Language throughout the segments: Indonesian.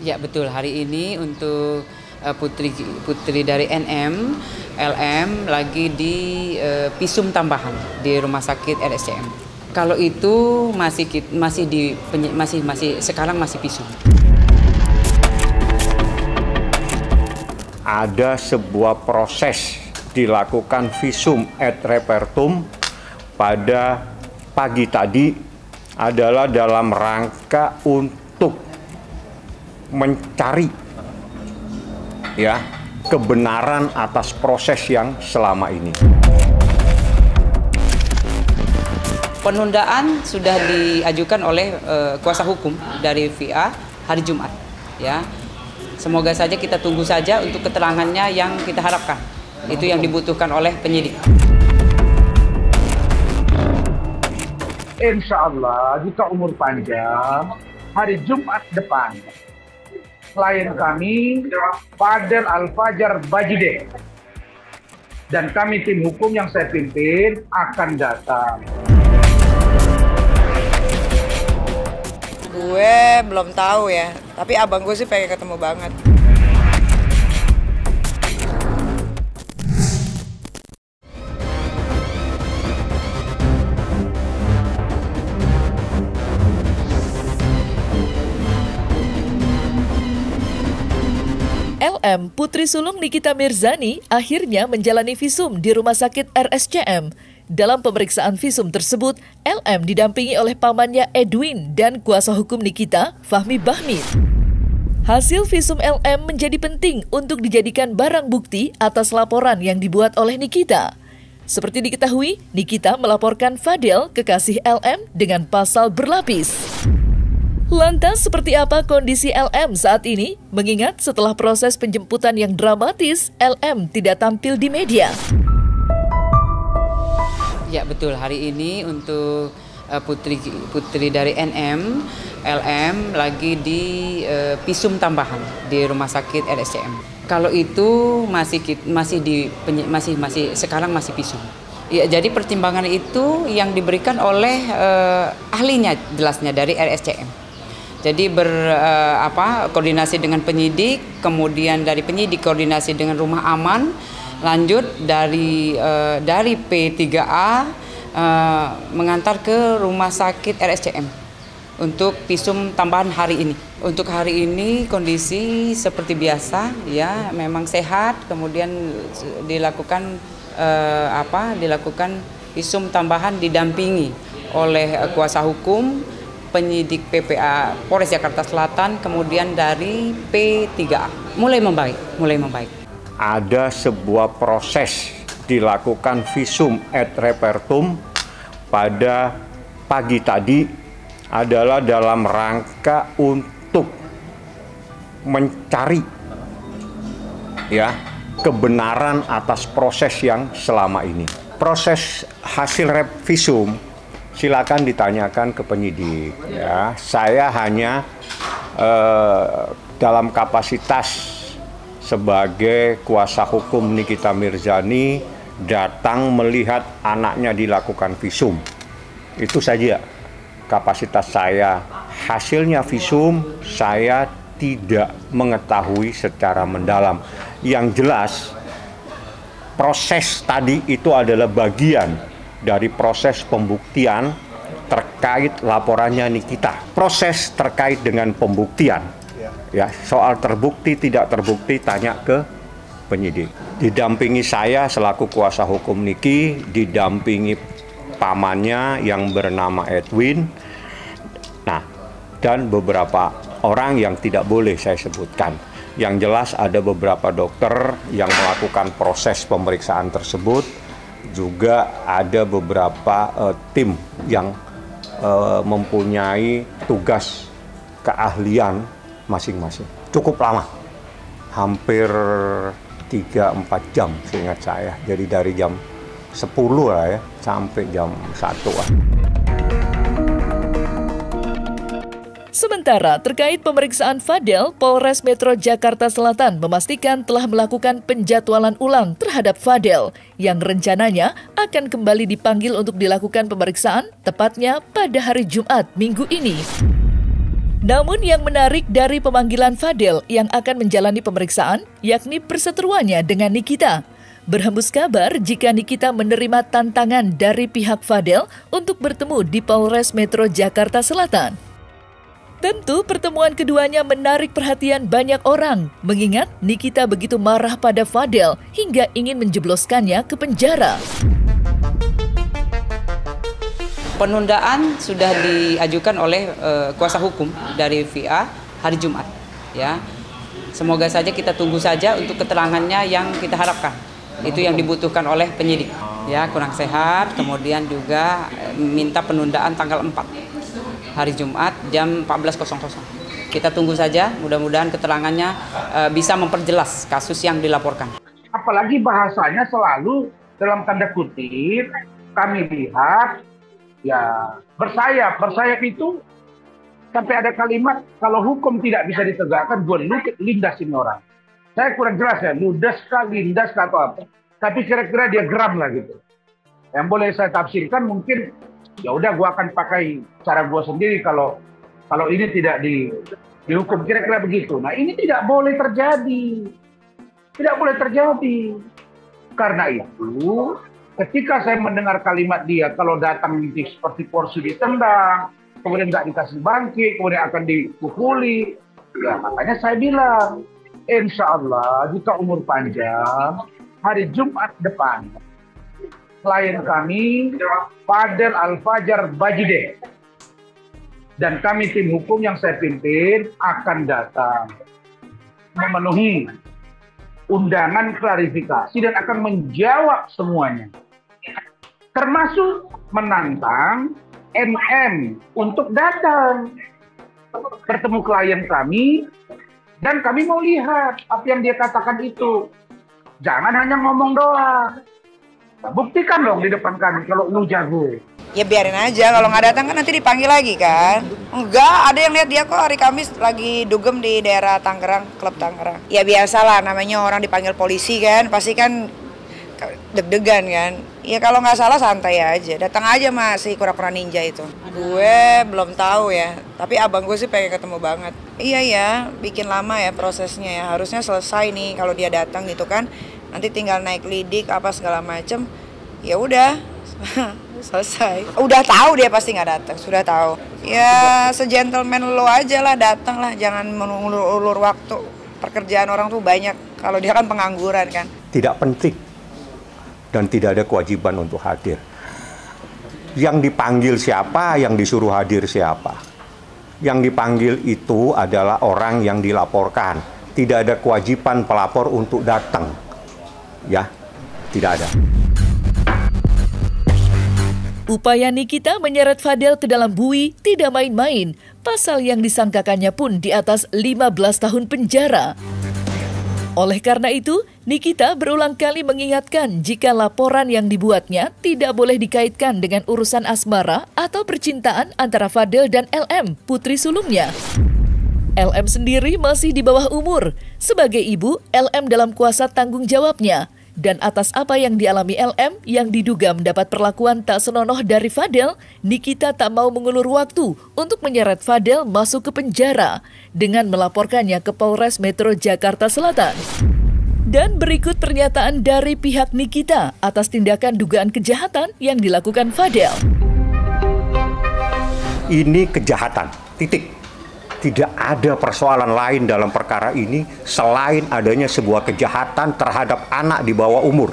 Ya betul, hari ini untuk putri dari NM, LM lagi di visum tambahan di rumah sakit RSCM. Kalau itu sekarang masih visum. Ada sebuah proses dilakukan visum et repertum pada pagi tadi adalah dalam rangka untuk mencari kebenaran atas proses yang selama ini. Penundaan sudah diajukan oleh kuasa hukum dari VA hari Jumat. Ya, semoga saja kita tunggu saja untuk keterangannya yang kita harapkan. Itu yang dibutuhkan oleh penyidik. Insya Allah jika umur panjang, hari Jumat depan klien kami Fadel Al-Fajar Bajide dan kami tim hukum yang saya pimpin akan datang. Gue belum tahu ya, tapi abang gue sih pengen ketemu banget. LM, putri sulung Nikita Mirzani, akhirnya menjalani visum di Rumah Sakit RSCM. Dalam pemeriksaan visum tersebut, LM didampingi oleh pamannya Edwin dan kuasa hukum Nikita, Fahmi Bahmid. Hasil visum LM menjadi penting untuk dijadikan barang bukti atas laporan yang dibuat oleh Nikita. Seperti diketahui, Nikita melaporkan Fadel, kekasih LM, dengan pasal berlapis. Lantas seperti apa kondisi LM saat ini? Mengingat setelah proses penjemputan yang dramatis, LM tidak tampil di media. Ya betul, hari ini untuk putri dari NM, LM lagi di visum tambahan di rumah sakit RSCM. Kalau itu sekarang masih visum. Ya, jadi pertimbangan itu yang diberikan oleh ahlinya jelasnya dari RSCM. Jadi koordinasi dengan penyidik, kemudian dari penyidik koordinasi dengan rumah aman, lanjut dari P3A mengantar ke rumah sakit RSCM untuk visum tambahan hari ini. Untuk hari ini kondisi seperti biasa, ya memang sehat, kemudian dilakukan visum tambahan didampingi oleh kuasa hukum, penyidik PPA Polres Jakarta Selatan, kemudian dari P3A. Mulai membaik. Ada sebuah proses dilakukan visum et repertum pada pagi tadi adalah dalam rangka untuk mencari kebenaran atas proses yang selama ini. Proses hasil visum silakan ditanyakan ke penyidik. Ya, saya hanya dalam kapasitas sebagai kuasa hukum Nikita Mirzani datang melihat anaknya dilakukan visum. Itu saja kapasitas saya. Hasilnya visum saya tidak mengetahui secara mendalam. Yang jelas proses tadi itu adalah bagian dari proses pembuktian terkait laporannya Nikita. Proses terkait dengan pembuktian, soal terbukti tidak terbukti tanya ke penyidik. Didampingi saya selaku kuasa hukum Niki, didampingi pamannya yang bernama Edwin, dan beberapa orang yang tidak boleh saya sebutkan. Yang jelas ada beberapa dokter yang melakukan proses pemeriksaan tersebut. Juga ada beberapa tim yang mempunyai tugas keahlian masing-masing. Cukup lama, hampir 3-4 jam seingat saya. Jadi dari jam 10 lah sampai jam 1 lah. Sementara terkait pemeriksaan Fadel, Polres Metro Jakarta Selatan memastikan telah melakukan penjadwalan ulang terhadap Fadel yang rencananya akan kembali dipanggil untuk dilakukan pemeriksaan tepatnya pada hari Jumat minggu ini. Namun yang menarik dari pemanggilan Fadel yang akan menjalani pemeriksaan, yakni perseteruannya dengan Nikita. Berhembus kabar jika Nikita menerima tantangan dari pihak Fadel untuk bertemu di Polres Metro Jakarta Selatan. Tentu pertemuan keduanya menarik perhatian banyak orang, mengingat Nikita begitu marah pada Fadel hingga ingin menjebloskannya ke penjara. Penundaan sudah diajukan oleh kuasa hukum dari VA hari Jumat. Ya, semoga saja kita tunggu saja untuk keterangannya yang kita harapkan. Itu yang dibutuhkan oleh penyidik. Ya, kurang sehat, kemudian juga minta penundaan tanggal 4 hari Jumat jam 14.00. Kita tunggu saja, mudah-mudahan keterangannya bisa memperjelas kasus yang dilaporkan. Apalagi bahasanya selalu dalam tanda kutip kami lihat ya bersayap itu sampai ada kalimat kalau hukum tidak bisa ditegakkan gue lindas ini orang. Saya kurang jelas ya, ludas kah, lindas kah atau apa. Tapi kira-kira dia geram lah gitu. Yang boleh saya tafsirkan mungkin ya udah gue akan pakai cara gue sendiri kalau ini tidak dihukum, kira-kira begitu. Nah ini tidak boleh terjadi. Tidak boleh terjadi. Karena itu ketika saya mendengar kalimat dia, kalau datang nanti seperti porsi ditendang, kemudian nggak dikasih bangkit, kemudian akan dipukuli, ya makanya saya bilang, insya Allah jika umur panjang, hari Jumat depan, klien kami, Fadel Alfajar Bajide, dan kami tim hukum yang saya pimpin akan datang memenuhi undangan klarifikasi dan akan menjawab semuanya. Termasuk menantang MM untuk datang bertemu klien kami dan kami mau lihat apa yang dia katakan itu. Jangan hanya ngomong doang. Buktikan dong di depan kami kalau lu jago. Ya biarin aja, kalau nggak datang kan nanti dipanggil lagi kan. Enggak, ada yang lihat dia kok hari Kamis lagi dugem di daerah Tangerang, klub Tangerang. Ya biasalah, namanya orang dipanggil polisi kan, pasti kan deg-degan kan. Ya kalau nggak salah santai aja, datang aja Mas si kura-kura ninja itu. Gue belum tahu ya, tapi abang gue sih pengen ketemu banget. Iya ya, bikin lama ya prosesnya ya, harusnya selesai nih kalau dia datang gitu kan. Nanti tinggal naik lidik apa segala macem, ya udah selesai. Udah tahu dia pasti nggak datang, sudah tahu. Ya segentleman lo aja lah, datang lah, jangan mengulur-ulur waktu. Pekerjaan orang tuh banyak, kalau dia kan pengangguran kan. Tidak penting dan tidak ada kewajiban untuk hadir. Yang dipanggil siapa, yang disuruh hadir siapa. Yang dipanggil itu adalah orang yang dilaporkan. Tidak ada kewajiban pelapor untuk datang. Ya, tidak ada. Upaya Nikita menyeret Fadel ke dalam bui tidak main-main. Pasal yang disangkakannya pun di atas 15 tahun penjara. Oleh karena itu, Nikita berulang kali mengingatkan jika laporan yang dibuatnya tidak boleh dikaitkan dengan urusan asmara atau percintaan antara Fadel dan LM, putri sulungnya. LM sendiri masih di bawah umur. Sebagai ibu, LM dalam kuasa tanggung jawabnya. Dan atas apa yang dialami LM yang diduga mendapat perlakuan tak senonoh dari Fadel, Nikita tak mau mengulur waktu untuk menyeret Fadel masuk ke penjara dengan melaporkannya ke Polres Metro Jakarta Selatan. Dan berikut pernyataan dari pihak Nikita atas tindakan dugaan kejahatan yang dilakukan Fadel. Ini kejahatan, titik. Tidak ada persoalan lain dalam perkara ini selain adanya sebuah kejahatan terhadap anak di bawah umur.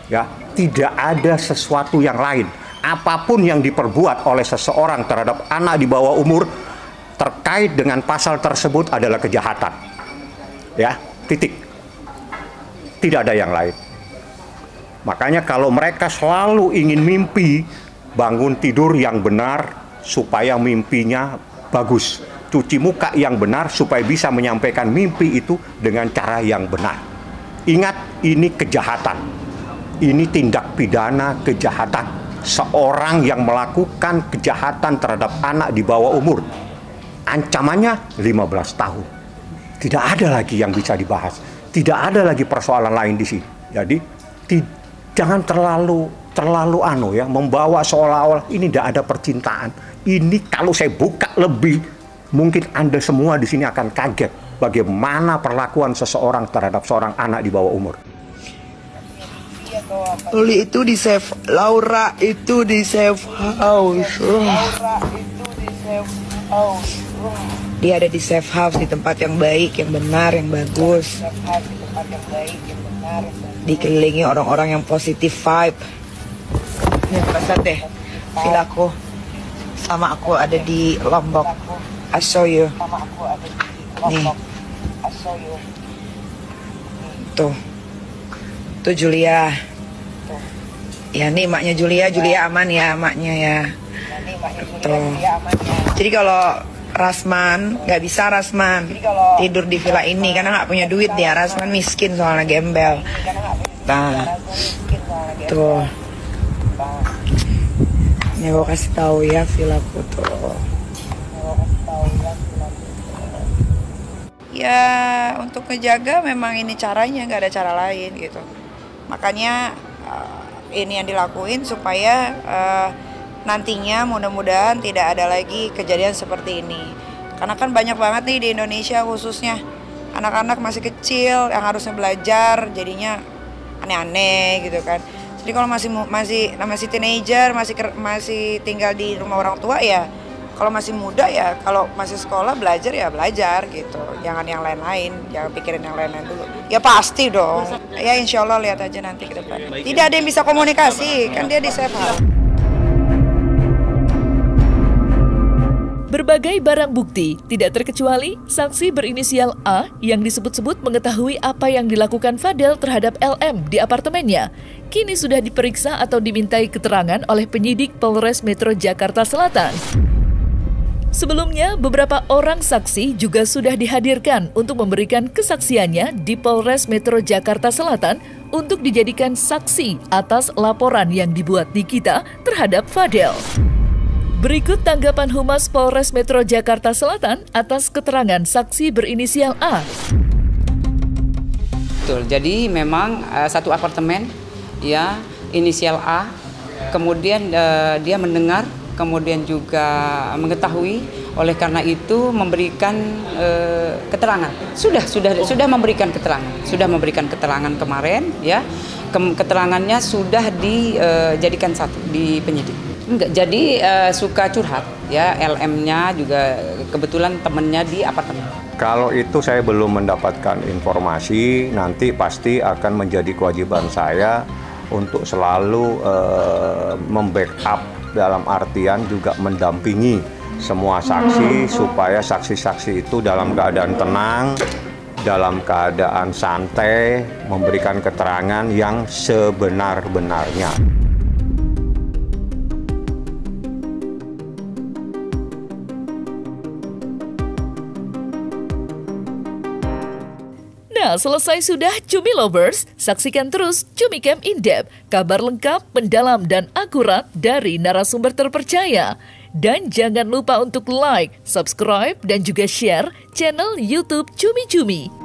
Ya, tidak ada sesuatu yang lain. Apapun yang diperbuat oleh seseorang terhadap anak di bawah umur terkait dengan pasal tersebut adalah kejahatan. Ya, titik. Tidak ada yang lain. Makanya kalau mereka selalu ingin mimpi, bangun tidur yang benar supaya mimpinya bagus. Cuci muka yang benar supaya bisa menyampaikan mimpi itu dengan cara yang benar. Ingat, ini kejahatan. Ini tindak pidana kejahatan. Seorang yang melakukan kejahatan terhadap anak di bawah umur. Ancamannya 15 tahun. Tidak ada lagi yang bisa dibahas. Tidak ada lagi persoalan lain di sini. Jadi, jangan terlalu membawa seolah-olah ini tidak ada percintaan. Ini kalau saya buka lebih Mungkin Anda semua di sini akan kaget bagaimana perlakuan seseorang terhadap seorang anak di bawah umur. Loli itu di safe, Laura itu di safe house. Dia ada di safe house, di tempat yang baik, yang benar, yang bagus. Dikelilingi orang-orang yang positif vibe. Nih, lihat deh, villaku. Sama aku ada di Lombok. I show you. Nih. Tuh. Tuh Julia. Ya nih emaknya Julia aman ya emaknya ya. Tuh. Jadi kalau Rasman, nggak bisa Rasman tidur di villa ini karena nggak punya duit dia. Rasman miskin soalnya gembel. Nah, tuh. Ini gue kasih tahu ya villaku tuh. Ya untuk ngejaga memang ini caranya, nggak ada cara lain gitu. Makanya ini yang dilakuin supaya nantinya mudah-mudahan tidak ada lagi kejadian seperti ini. Karena kan banyak banget nih di Indonesia khususnya anak-anak masih kecil yang harusnya belajar jadinya aneh-aneh gitu kan. Jadi kalau masih teenager, masih tinggal di rumah orang tua ya, kalau masih muda ya, kalau masih sekolah belajar ya belajar gitu. Jangan yang lain-lain, jangan pikirin yang lain-lain dulu. Ya pasti dong. Ya insya Allah lihat aja nanti ke depan. Tidak ada yang bisa komunikasi, kan dia di safe house. Berbagai barang bukti, tidak terkecuali saksi berinisial A yang disebut-sebut mengetahui apa yang dilakukan Fadel terhadap LM di apartemennya, kini sudah diperiksa atau dimintai keterangan oleh penyidik Polres Metro Jakarta Selatan. Sebelumnya, beberapa orang saksi juga sudah dihadirkan untuk memberikan kesaksiannya di Polres Metro Jakarta Selatan untuk dijadikan saksi atas laporan yang dibuat Nikita terhadap Fadel. Berikut tanggapan Humas Polres Metro Jakarta Selatan atas keterangan saksi berinisial A. Betul, jadi memang satu apartemen ya inisial A, kemudian dia mendengar, kemudian juga mengetahui, oleh karena itu memberikan keterangan. Sudah memberikan keterangan kemarin ya. Keterangannya sudah dijadikan satu di penyidik. Enggak, jadi suka curhat ya, LM-nya juga kebetulan temennya di apartemen. Kalau itu saya belum mendapatkan informasi, nanti pasti akan menjadi kewajiban saya untuk selalu membackup, dalam artian juga mendampingi semua saksi supaya saksi-saksi itu dalam keadaan tenang, dalam keadaan santai, memberikan keterangan yang sebenar-benarnya. Nah, selesai sudah Cumi Lovers, saksikan terus Cumi Camp In-Depth, kabar lengkap, mendalam, dan akurat dari narasumber terpercaya. Dan jangan lupa untuk like, subscribe, dan juga share channel YouTube Cumi Cumi.